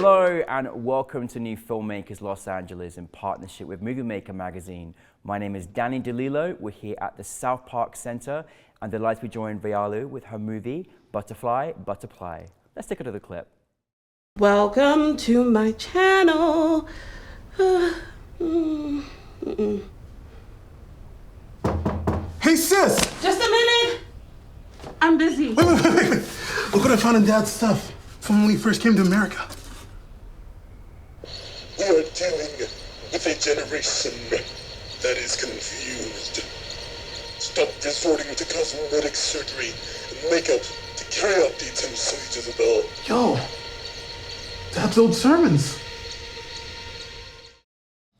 Hello and welcome to New Filmmakers Los Angeles in partnership with Movie Maker magazine. My name is Danny DeLillo. We're here at the South Park Center and delighted to be joined Veialu with her movie Butterfly, Butterfly. Let's take a look at the clip. Welcome to my channel. Hey sis! Just a minute. I'm busy. Wait. Look what I found in Dad's stuff from when he first came to America. We are dealing with a generation that is confused. Stop resorting to cosmetic surgery and makeup to carry out the intense Isabel. Yo, Dad's old sermons.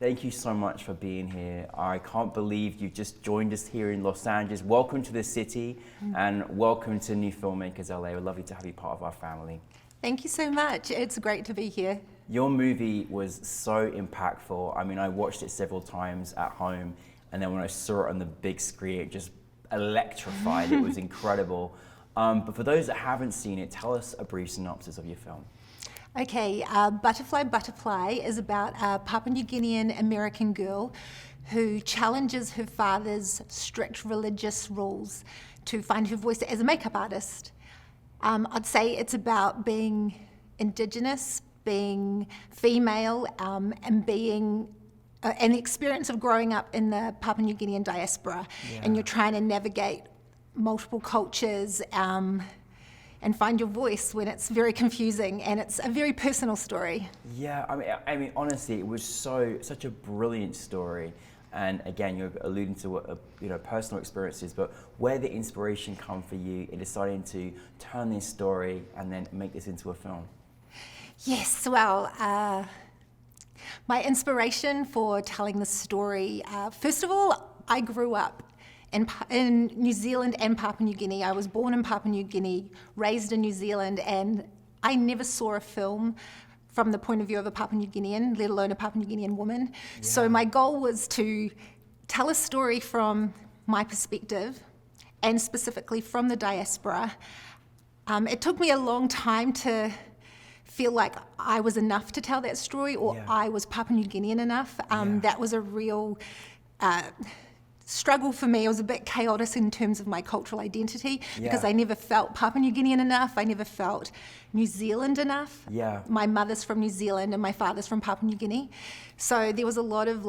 Thank you so much for being here. I can't believe you just joined us here in Los Angeles. Welcome to the city and welcome to New Filmmakers LA. We're lovely to have you part of our family. Thank you so much. It's great to be here. Your movie was so impactful. I mean, I watched it several times at home, and then when I saw it on the big screen, it just electrified. It was incredible. But for those that haven't seen it, tell us a brief synopsis of your film. Okay, Butterfly, Butterfly is about a Papua New Guinean American girl who challenges her father's strict religious rules to find her voice as a makeup artist. I'd say it's about being Indigenous, being female, and being and the experience of growing up in the Papua New Guinean diaspora. Yeah. And you're trying to navigate multiple cultures and find your voice when it's very confusing, and it's a very personal story. Yeah, I mean, honestly, it was such a brilliant story. And again, you're alluding to what personal experiences, but where did the inspiration come for you in deciding to turn this story and then make this into a film? Yes, well, my inspiration for telling the story, first of all, I grew up in New Zealand and Papua New Guinea. I was born in Papua New Guinea, raised in New Zealand, and I never saw a film from the point of view of a Papua New Guinean, let alone a Papua New Guinean woman. Yeah. So my goal was to tell a story from my perspective, and specifically from the diaspora. It took me a long time to feel like I was enough to tell that story, or I was Papua New Guinean enough. That was a real struggle for me. It was a bit chaotic in terms of my cultural identity because I never felt Papua New Guinean enough. I never felt New Zealand enough. Yeah. My mother's from New Zealand and my father's from Papua New Guinea. So there was a lot of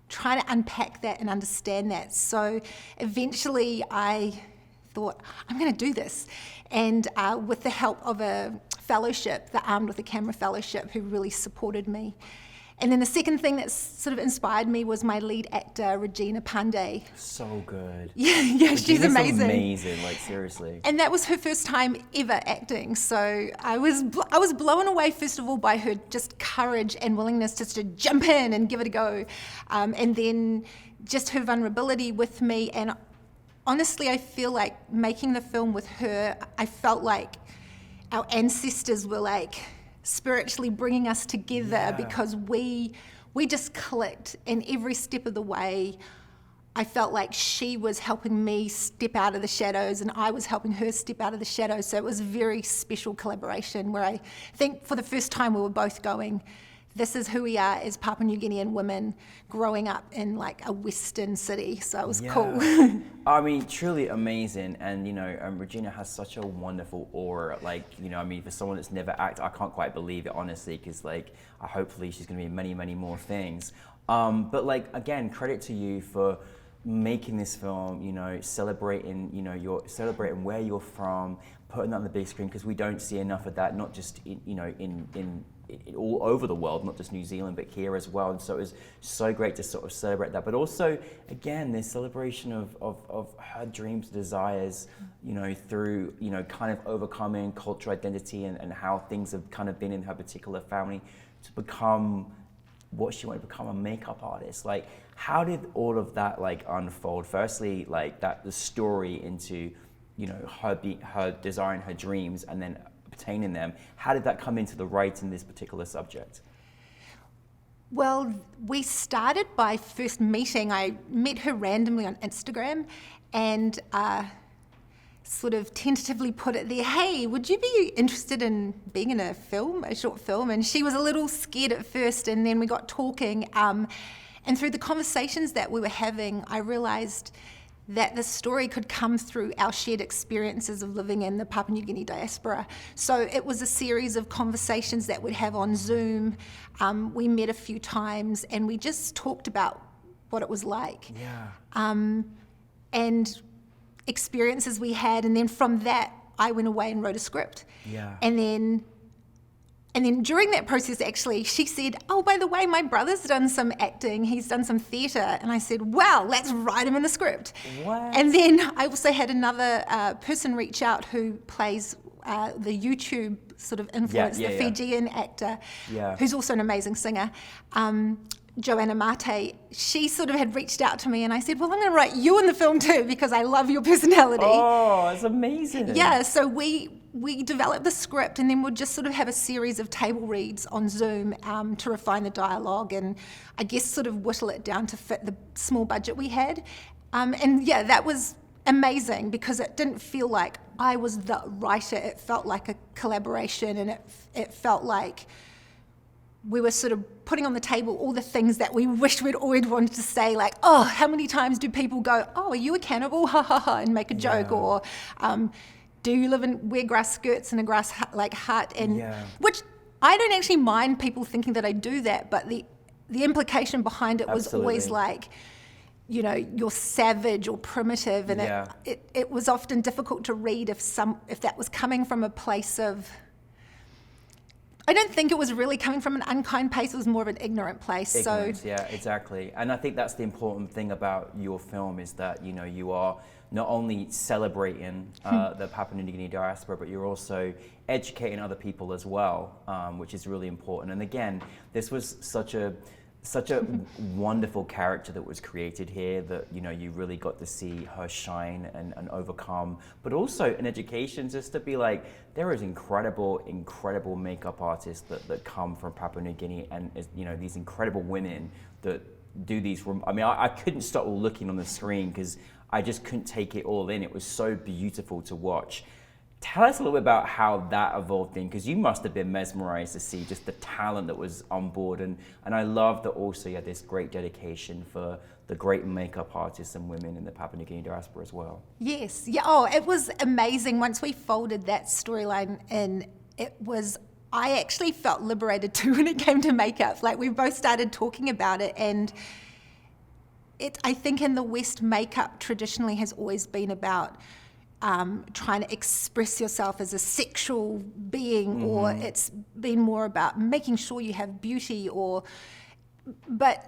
trying to unpack that and understand that. So eventually I thought, I'm going to do this. And with the help of a fellowship, the Armed with a Camera Fellowship, who really supported me. And then the second thing that sort of inspired me was my lead actor, Regina Pandey. So good. Yeah, she's amazing. Amazing, seriously. And that was her first time ever acting. So I was blown away, first of all, by her just courage and willingness just to jump in and give it a go. And then just her vulnerability with me. And honestly, I feel like making the film with her, I felt like our ancestors were spiritually bringing us together because we just clicked, and every step of the way I felt like she was helping me step out of the shadows and I was helping her step out of the shadows. So it was a very special collaboration where I think for the first time we were both going, this is who we are as Papua New Guinean women growing up in a Western city. So it was cool. I mean, truly amazing. And, Regina has such a wonderful aura. For someone that's never acted, I can't quite believe it, honestly, because hopefully she's going to be in many, many more things. But again, credit to you for making this film, celebrating, celebrating where you're from, putting that on the big screen, because we don't see enough of that, not just in all over the world, not just New Zealand, but here as well. And so it was so great to sort of celebrate that. But also, again, this celebration of her dreams, desires, through, kind of overcoming cultural identity and how things have kind of been in her particular family to become what she wanted to become, a makeup artist. How did all of that unfold? Firstly, the story into, her desiring her dreams and then obtaining them. How did that come into the right in this particular subject? Well, we started by first meeting. I met her randomly on Instagram, and sort of tentatively put it there, hey, would you be interested in being in a short film? And she was a little scared at first, and then we got talking. And through the conversations that we were having, I realized that the story could come through our shared experiences of living in the Papua New Guinea diaspora. So it was a series of conversations that we'd have on Zoom. We met a few times, and we just talked about what it was like. And experiences we had, and then from that I went away and wrote a script. And then during that process, actually, she said, oh, by the way, my brother's done some acting, he's done some theatre. And I said, well, let's write him in the script. What? And then I also had another person reach out who plays the YouTube sort of influence, the Fijian actor, who's also an amazing singer. Joanna Mate, she sort of had reached out to me, and I said, well, I'm going to write you in the film too because I love your personality. Oh, it's amazing. Yeah, so we developed the script, and then we'd just sort of have a series of table reads on Zoom to refine the dialogue and I guess sort of whittle it down to fit the small budget we had. And yeah, that was amazing because it didn't feel like I was the writer. It felt like a collaboration, and it felt like we were sort of putting on the table all the things that we wished we'd always wanted to say, like, oh, how many times do people go, oh, are you a cannibal? Ha ha ha, and make a joke, or do you wear grass skirts in a grass hut? And which I don't actually mind people thinking that I do that, but the implication behind it was always like, you know, you're savage or primitive, and it was often difficult to read if that was coming from a place of, I don't think it was really coming from an unkind place. It was more of an ignorant place. Ignorance, yeah, exactly. And I think that's the important thing about your film is that, you know, you are not only celebrating the Papua New Guinea diaspora, but you're also educating other people as well, which is really important. And again, this was such a wonderful character that was created here that, you know, you really got to see her shine and overcome, but also in education, just to be like, there is incredible makeup artists that come from Papua New Guinea, and, you know, these incredible women that do these, I mean, I couldn't stop looking on the screen because I just couldn't take it all in. It was so beautiful to watch. Tell us a little bit about how that evolved in, because you must have been mesmerized to see just the talent that was on board. And I love that also you had this great dedication for the great makeup artists and women in the Papua New Guinea diaspora as well. Yes, yeah, oh, it was amazing. Once we folded that storyline in, I actually felt liberated too when it came to makeup. Like, we both started talking about it, and I think in the West, makeup traditionally has always been about trying to express yourself as a sexual being, or it's been more about making sure you have beauty, but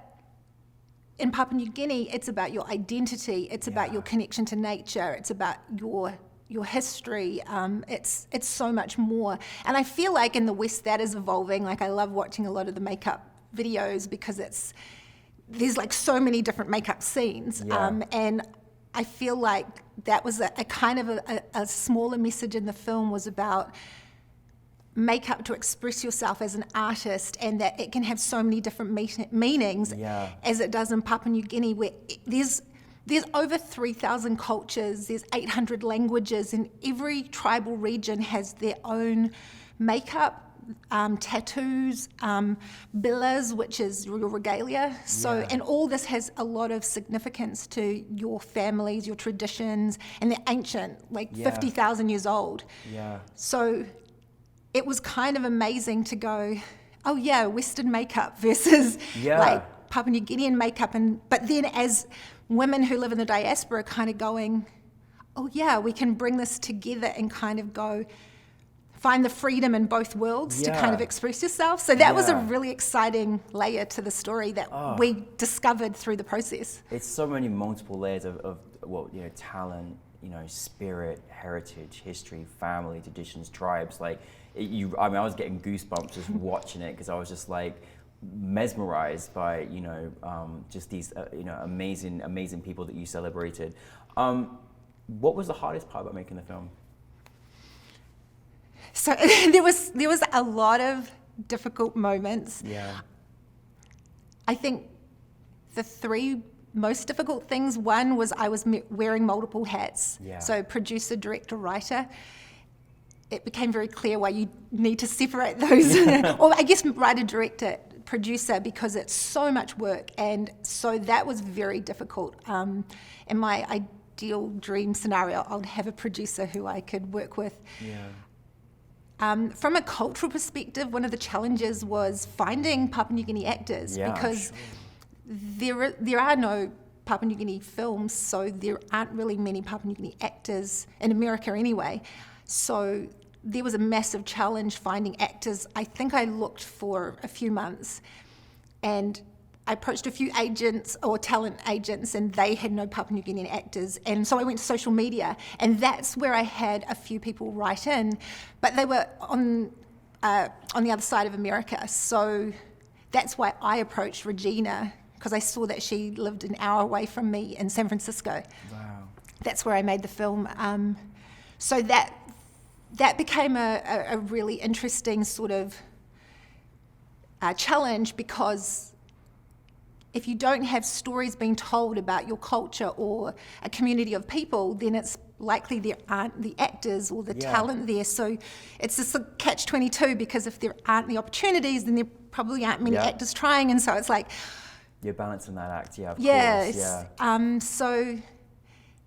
in Papua New Guinea, it's about your identity, it's about your connection to nature, it's about your history, it's so much more. And I feel like in the West that is evolving. Like, I love watching a lot of the makeup videos because there's like so many different makeup scenes, and I feel like that was a kind of a smaller message in the film, was about makeup to express yourself as an artist, and that it can have so many different meanings as it does in Papua New Guinea, where there's over 3,000 cultures, there's 800 languages, and every tribal region has their own makeup, tattoos, bilas, which is your regalia. So, and all this has a lot of significance to your families, your traditions, and they're ancient, like 50,000 years old. So it was kind of amazing to go, oh yeah, Western makeup versus like Papua New Guinean makeup, but then as women who live in the diaspora kind of going, oh yeah, we can bring this together and kind of go, find the freedom in both worlds to kind of express yourself. So that was a really exciting layer to the story that we discovered through the process. It's so many multiple layers of talent, spirit, heritage, history, family, traditions, tribes. Like, I was getting goosebumps just watching it, because I was just like mesmerized by, just these, amazing people that you celebrated. What was the hardest part about making the film? So there was a lot of difficult moments. I think the three most difficult things. One was I was wearing multiple hats. Yeah. So producer, director, writer. It became very clear why you need to separate those, or I guess writer, director, producer, because it's so much work, and so that was very difficult. In my ideal dream scenario, I'd have a producer who I could work with. Yeah. From a cultural perspective, one of the challenges was finding Papua New Guinea actors, because there are no Papua New Guinea films, so there aren't really many Papua New Guinea actors in America anyway. So there was a massive challenge finding actors. I think I looked for a few months, and I approached a few agents or talent agents, and they had no Papua New Guinean actors. And so I went to social media, and that's where I had a few people write in, but they were on the other side of America. So that's why I approached Regina, because I saw that she lived an hour away from me in San Francisco. Wow. That's where I made the film. So that became a really interesting sort of challenge, because if you don't have stories being told about your culture or a community of people, then it's likely there aren't the actors or the talent there. So it's this catch-22, because if there aren't the opportunities, then there probably aren't many actors trying, and so it's like... You're balancing that act, of course. So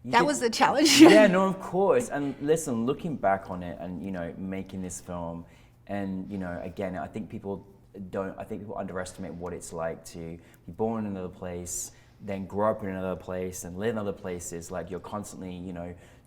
that was the challenge. Yeah, no, of course. And listen, looking back on it and, making this film, and, again, I think people underestimate what it's like to be born in another place, then grow up in another place and live in other places. Like, you're constantly,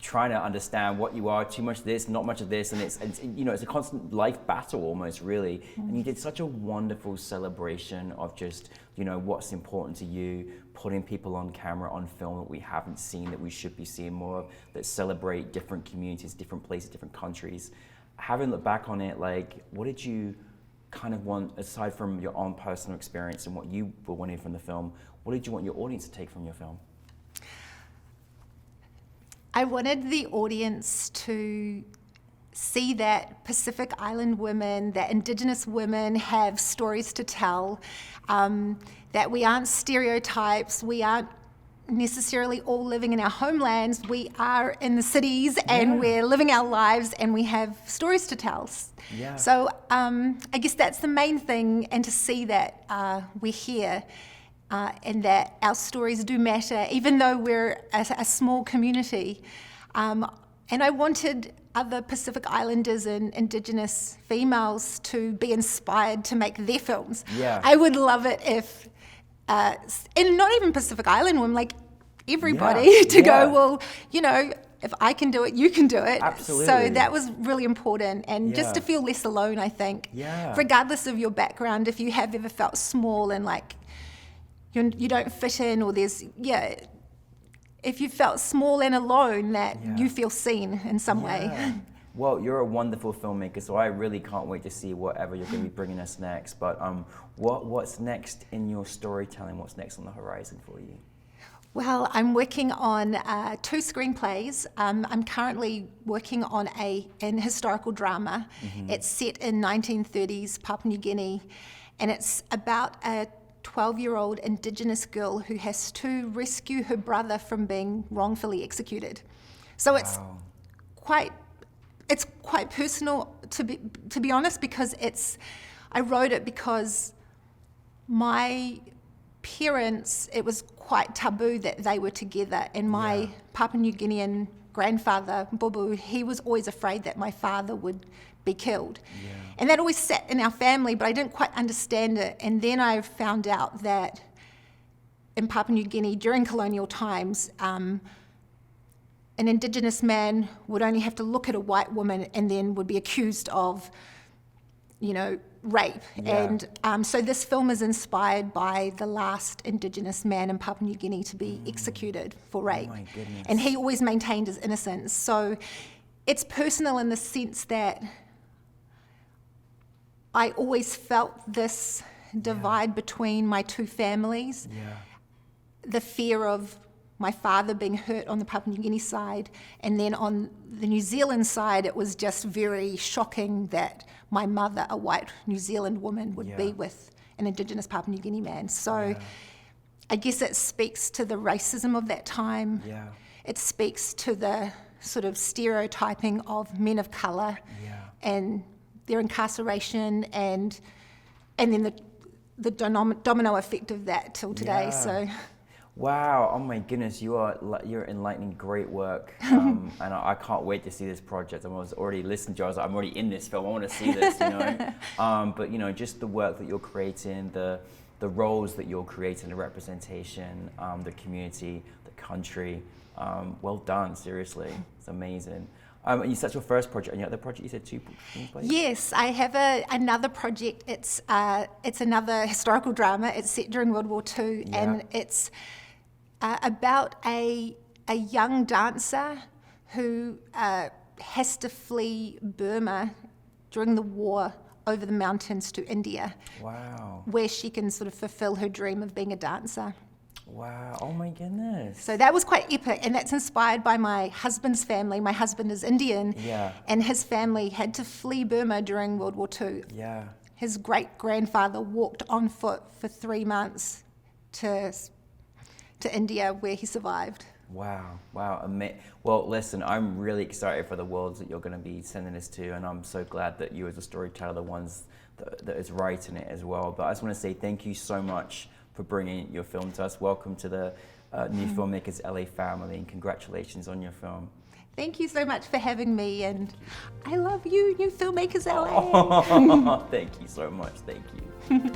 trying to understand what you are, too much of this, not much of this, and it's a constant life battle almost, really. And you did such a wonderful celebration of just, what's important to you, putting people on camera, on film that we haven't seen, that we should be seeing more of, that celebrate different communities, different places, different countries. Having looked back on it, like, what did you kind of want, aside from your own personal experience and what you were wanting from the film, what did you want your audience to take from your film? I wanted the audience to see that Pacific Island women, that Indigenous women have stories to tell, that we aren't stereotypes, we aren't necessarily all living in our homelands, we are in the cities and we're living our lives and we have stories to tell. Yeah. So I guess that's the main thing, and to see that we're here and that our stories do matter, even though we're a small community. And I wanted other Pacific Islanders and Indigenous females to be inspired to make their films. Yeah. I would love it if, and not even Pacific Island women, like everybody, to go, well, if I can do it, you can do it. Absolutely. So that was really important, and just to feel less alone, I think. Yeah. Regardless of your background, if you have ever felt small and like you don't fit in, or there's, if you felt small and alone, that you feel seen in some way. Well, you're a wonderful filmmaker, so I really can't wait to see whatever you're going to be bringing us next. But what's next in your storytelling? What's next on the horizon for you? Well, I'm working on 2 screenplays. I'm currently working on an historical drama. It's set in 1930s Papua New Guinea, and it's about a 12-year-old Indigenous girl who has to rescue her brother from being wrongfully executed. So it's quite personal, to be honest, because I wrote it because my parents, it was quite taboo that they were together, and my Papua New Guinean grandfather, Bubu, he was always afraid that my father would be killed. And that always sat in our family, but I didn't quite understand it. And then I found out that in Papua New Guinea during colonial times, an Indigenous man would only have to look at a white woman and then would be accused of, rape. And so this film is inspired by the last Indigenous man in Papua New Guinea to be executed for rape. Oh my goodness. And he always maintained his innocence. So it's personal in the sense that I always felt this divide between my 2 families. The fear of my father being hurt on the Papua New Guinea side, and then on the New Zealand side, it was just very shocking that my mother, a white New Zealand woman, would be with an Indigenous Papua New Guinea man. So I guess it speaks to the racism of that time. Yeah. It speaks to the sort of stereotyping of men of colour and their incarceration and then the domino effect of that till today. Yeah. So. Wow! Oh my goodness, you're enlightening great work, and I can't wait to see this project. I was already listening to you. I was like, I'm already in this film. I want to see this, you know. But you know, just the work that you're creating, the roles that you're creating, the representation, the community, the country. Well done, seriously. It's amazing. And you said your first project, and your other project you said two screenplays? Yes, I have another project. It's another historical drama. It's set during World War II, and it's about a young dancer who has to flee Burma during the war over the mountains to India. Wow. Where she can sort of fulfill her dream of being a dancer. Wow, oh my goodness. So that was quite epic, and that's inspired by my husband's family. My husband is Indian, and his family had to flee Burma during World War II. Yeah. His great-grandfather walked on foot for 3 months to India, where he survived. Wow, wow. Well, listen, I'm really excited for the worlds that you're going to be sending this to, and I'm so glad that you as a storyteller are the ones that is writing it as well. But I just want to say thank you so much for bringing your film to us. Welcome to the New Filmmakers LA family, and congratulations on your film. Thank you so much for having me, and I love you, New Filmmakers LA. Oh, thank you so much. Thank you.